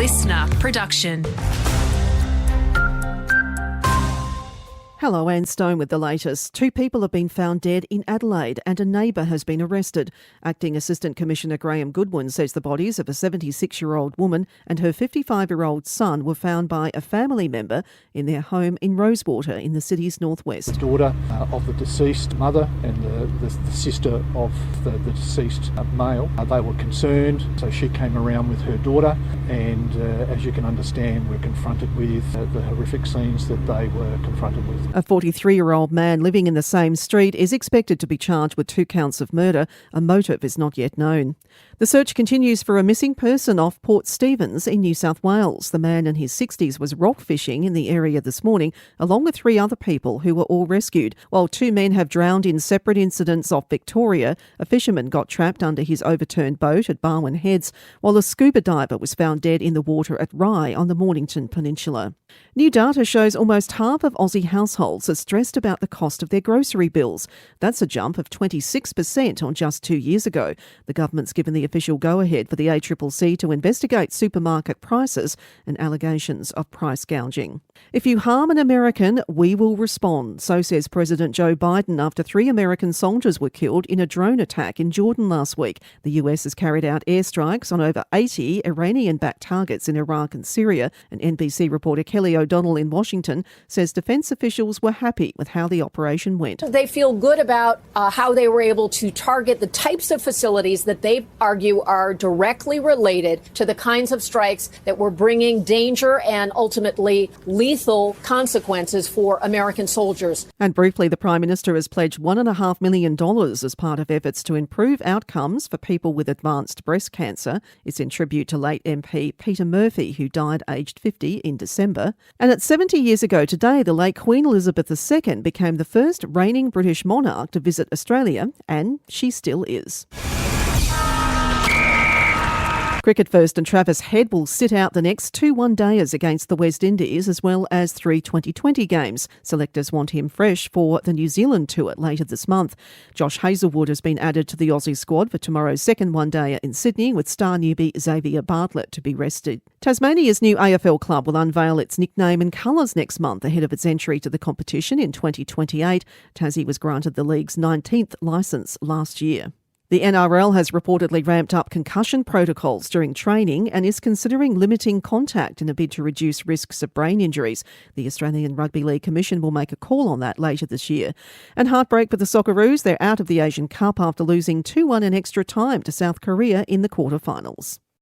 listener production. Hello, Anne Stone with the latest. 2 people have been found dead in Adelaide and a neighbour has been arrested. Acting Assistant Commissioner Graham Goodwin says the bodies of a 76-year-old woman and her 55-year-old son were found by a family member in their home in Rosewater in the city's northwest. The daughter of the deceased mother and the sister of the deceased male, they were concerned, so she came around with her daughter and as you can understand, were confronted with the horrific scenes that they were confronted with. A 43-year-old man living in the same street is expected to be charged with 2 counts of murder. A motive is not yet known. The search continues for a missing person off Port Stephens in New South Wales. The man in his 60s was rock fishing in the area this morning, along with 3 other people who were all rescued. While 2 men have drowned in separate incidents off Victoria, a fisherman got trapped under his overturned boat at Barwon Heads, while a scuba diver was found dead in the water at Rye on the Mornington Peninsula. New data shows almost half of Aussie households are stressed about the cost of their grocery bills. That's a jump of 26% on just 2 years ago. The government's given the official go-ahead for the ACCC to investigate supermarket prices and allegations of price gouging. If you harm an American, we will respond, so says President Joe Biden after 3 American soldiers were killed in a drone attack in Jordan last week. The US has carried out airstrikes on over 80 Iranian-backed targets in Iraq and Syria, and NBC reporter Kelly O'Donnell in Washington says defence officials were happy with how the operation went. They feel good about how they were able to target the types of facilities that they argue are directly related to the kinds of strikes that were bringing danger and ultimately lethal consequences for American soldiers. And briefly, the Prime Minister has pledged $1.5 million as part of efforts to improve outcomes for people with advanced breast cancer. It's in tribute to late MP Peter Murphy, who died aged 50 in December. And at 70 years ago today, the late Queen Elizabeth II became the first reigning British monarch to visit Australia, and she still is. Cricket first, and Travis Head will sit out the next 2 one-dayers against the West Indies as well as 3 2020 games. Selectors want him fresh for the New Zealand tour later this month. Josh Hazlewood has been added to the Aussie squad for tomorrow's second one-dayer in Sydney, with star newbie Xavier Bartlett to be rested. Tasmania's new AFL club will unveil its nickname and colours next month ahead of its entry to the competition in 2028. Tassie was granted the league's 19th licence last year. The NRL has reportedly ramped up concussion protocols during training and is considering limiting contact in a bid to reduce risks of brain injuries. The Australian Rugby League Commission will make a call on that later this year. And heartbreak for the Socceroos. They're out of the Asian Cup after losing 2-1 in extra time to South Korea in the quarterfinals.